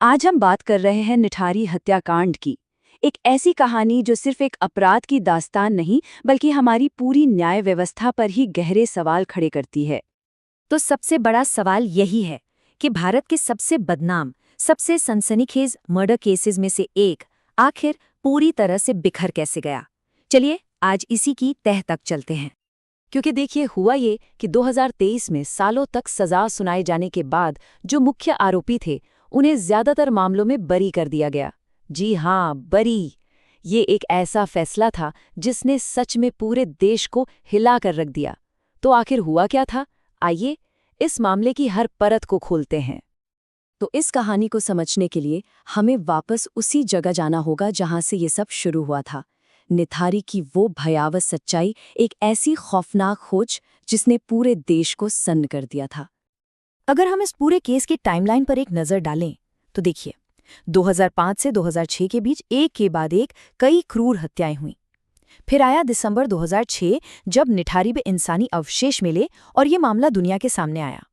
आज हम बात कर रहे हैं निठारी हत्याकांड की। एक ऐसी कहानी जो सिर्फ एक अपराध की दास्तान नहीं बल्कि हमारी पूरी न्याय व्यवस्था पर ही गहरे सवाल खड़े करती है। तो सबसे बड़ा सवाल यही है कि भारत के सबसे बदनाम, सबसे सनसनीखेज मर्डर केसेस में से एक आखिर पूरी तरह से बिखर कैसे गया। चलिए आज इसी की तह तक चलते हैं। क्योंकि देखिए, हुआ ये कि 2023 में सालों तक सजा सुनाए जाने के बाद जो मुख्य आरोपी थे उन्हें ज्यादातर मामलों में बरी कर दिया गया। जी हाँ, बरी। ये एक ऐसा फैसला था जिसने सच में पूरे देश को हिला कर रख दिया। तो आखिर हुआ क्या था? आइए इस मामले की हर परत को खोलते हैं। तो इस कहानी को समझने के लिए हमें वापस उसी जगह जाना होगा जहां से ये सब शुरू हुआ था। निठारी की वो भयावह सच्चाई, एक ऐसी खौफनाक खोज जिसने पूरे देश को सन्न कर दिया था। अगर हम इस पूरे केस की टाइमलाइन पर एक नज़र डालें तो देखिए, 2005 से 2006 के बीच एक के बाद एक कई क्रूर हत्याएं हुईं। फिर आया दिसंबर 2006 जब निठारी में इंसानी अवशेष मिले और ये मामला दुनिया के सामने आया।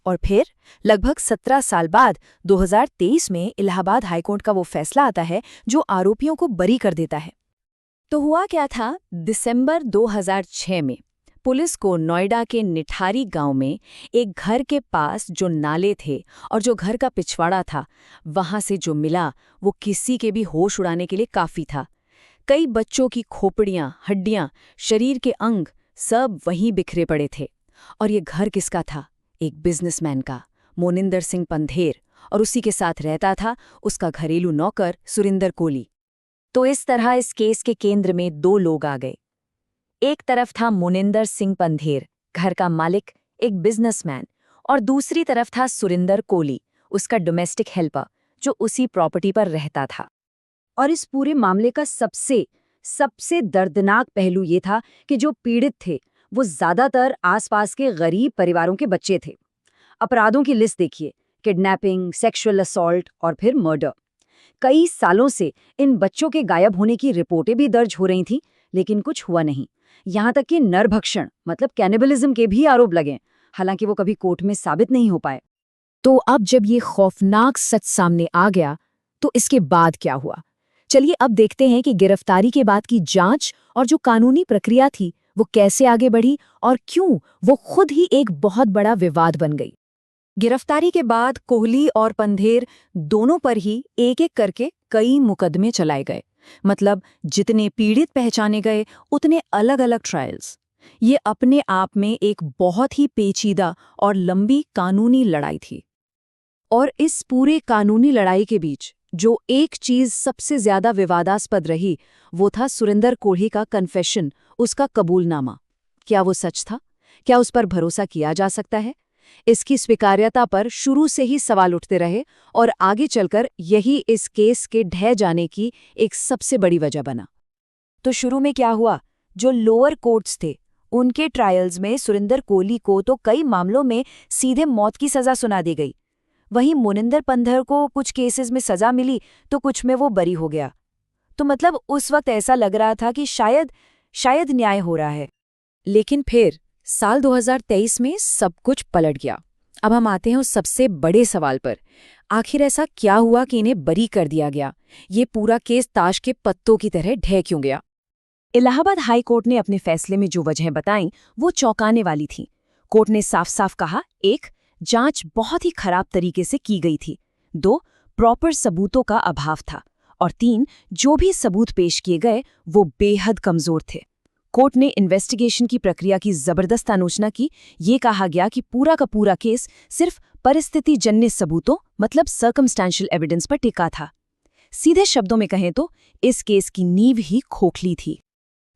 और फिर लगभग 17 साल बाद 2023 में इलाहाबाद हाईकोर्ट का वो फैसला आता है जो आरोपियों को बरी कर देता है। तो हुआ क्या था? दिसंबर 2006 में पुलिस को नोएडा के निठारी गांव में एक घर के पास जो नाले थे और जो घर का पिछवाड़ा था, वहां से जो मिला वो किसी के भी होश उड़ाने के लिए काफी था। कई बच्चों की खोपड़ियां, हड्डियां, शरीर के अंग सब वहीं बिखरे पड़े थे। और ये घर किसका था? एक बिजनेसमैन का, मोनिंदर सिंह पंधेर। और उसी के साथ रहता था उसका घरेलू नौकर सुरिंदर कोली। तो इस तरह इस केस के केंद्र में दो लोग आ गए। एक तरफ था मोनिंदर सिंह पंधेर, घर का मालिक, एक बिजनेसमैन, और दूसरी तरफ था सुरिंदर कोली, उसका डोमेस्टिक हेल्पर, जो उसी प्रॉपर्टी पर रहता था। और इस पूरे मामले का सबसे दर्दनाक पहलू ये था कि जो पीड़ित थे वो ज्यादातर आसपास के गरीब परिवारों के बच्चे थे। अपराधों की लिस्ट देखिए: किडनैपिंग, सेक्सुअल असॉल्ट और फिर मर्डर। कई सालों से इन बच्चों के गायब होने की रिपोर्टें भी दर्ज हो रही थीं, लेकिन कुछ हुआ नहीं। यहाँ तक कि नरभक्षण मतलब कैनिबलिज्म के भी आरोप लगे, हालांकि वो कभी कोर्ट में साबित नहीं हो पाए। तो अब जब ये खौफनाक सच सामने आ गया तो इसके बाद क्या हुआ? चलिए अब देखते हैं कि गिरफ्तारी के बाद की जांच और जो कानूनी प्रक्रिया थी वो कैसे आगे बढ़ी और क्यों वो खुद ही एक बहुत बड़ा विवाद बन गई। गिरफ्तारी के बाद कोहली और पंधेर दोनों पर ही एक एक करके कई मुकदमे चलाए गए। मतलब जितने पीड़ित पहचाने गए उतने अलग अलग ट्रायल्स। ये अपने आप में एक बहुत ही पेचीदा और लंबी कानूनी लड़ाई थी। और इस पूरे कानूनी लड़ाई के बीच जो एक चीज सबसे ज्यादा विवादास्पद रही वो था सुरिंदर कोली का कन्फेशन, उसका कबूलनामा। क्या वो सच था? क्या उस पर भरोसा किया जा सकता है? इसकी स्वीकार्यता पर शुरू से ही सवाल उठते रहे और आगे चलकर यही इस केस के ढह जाने की एक सबसे बड़ी वजह बना। तो शुरू में क्या हुआ? जो लोअर कोर्ट्स थे उनके ट्रायल्स में सुरिंदर कोली को तो कई मामलों में सीधे मौत की सजा सुना दी गई। वहीं मोनिंदर पंधर को कुछ केसेस में सजा मिली तो कुछ में वो बरी हो गया। तो मतलब उस वक्त ऐसा लग रहा था कि शायद न्याय हो रहा है। लेकिन फिर साल 2023 में सब कुछ पलट गया। अब हम आते हैं उस सबसे बड़े सवाल पर। आखिर ऐसा क्या हुआ कि इन्हें बरी कर दिया गया? ये पूरा केस ताश के पत्तों की तरह ढह क्यों गया? इलाहाबाद हाई कोर्ट ने अपने फैसले में जो वजहें बताईं वो चौंकाने वाली थीं। कोर्ट ने साफ साफ कहा, 1. जांच बहुत ही खराब तरीके से की गई थी। 2. प्रॉपर सबूतों का अभाव था। और 3. जो भी सबूत पेश किए गए वो बेहद कमजोर थे। कोर्ट ने इन्वेस्टिगेशन की प्रक्रिया की जबरदस्त आलोचना की। ये कहा गया कि पूरा का पूरा केस सिर्फ परिस्थितिजन्य सबूतों मतलब सर्कमस्टेंशियल एविडेंस पर टिका था। सीधे शब्दों में कहें तो इस केस की नींव ही खोखली थी।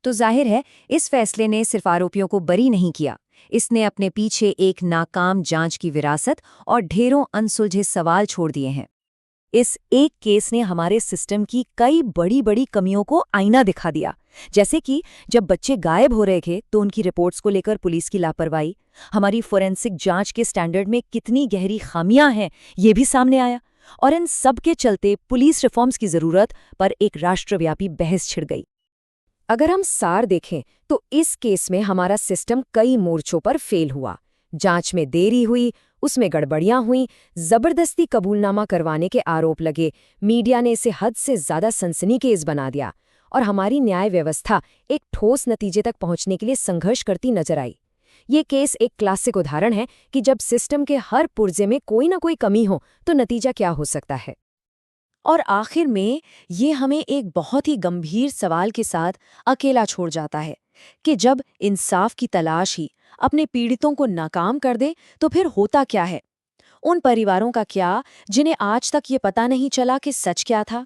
तो जाहिर है इस फैसले ने सिर्फ आरोपियों को बरी नहीं किया, इसने अपने पीछे एक नाकाम जांच की विरासत और ढेरों अनसुलझे सवाल छोड़ दिए हैं। इस एक केस ने हमारे सिस्टम की कई बड़ी बड़ी कमियों को आईना दिखा दिया। जैसे कि जब बच्चे गायब हो रहे थे तो उनकी रिपोर्ट्स को लेकर पुलिस की लापरवाही, हमारी फोरेंसिक जांच के स्टैंडर्ड में कितनी गहरी खामियां हैं ये भी सामने आया। और इन सब के चलते पुलिस रिफॉर्म्स की जरूरत पर एक राष्ट्रव्यापी बहस छिड़ गई। अगर हम सार देखें तो इस केस में हमारा सिस्टम कई मोर्चों पर फेल हुआ। जांच में देरी हुई, उसमें गड़बड़ियां हुई, जबरदस्ती कबूलनामा करवाने के आरोप लगे, मीडिया ने इसे हद से ज्यादा सनसनीखेज बना दिया और हमारी न्याय व्यवस्था एक ठोस नतीजे तक पहुंचने के लिए संघर्ष करती नजर आई। ये केस एक क्लासिक उदाहरण है कि जब सिस्टम के हर पुर्जे में कोई ना कोई कमी हो तो नतीजा क्या हो सकता है। और आखिर में ये हमें एक बहुत ही गंभीर सवाल के साथ अकेला छोड़ जाता है कि जब इंसाफ की तलाश ही अपने पीड़ितों को नाकाम कर दे तो फिर होता क्या है। उन परिवारों का क्या जिन्हें आज तक ये पता नहीं चला कि सच क्या था।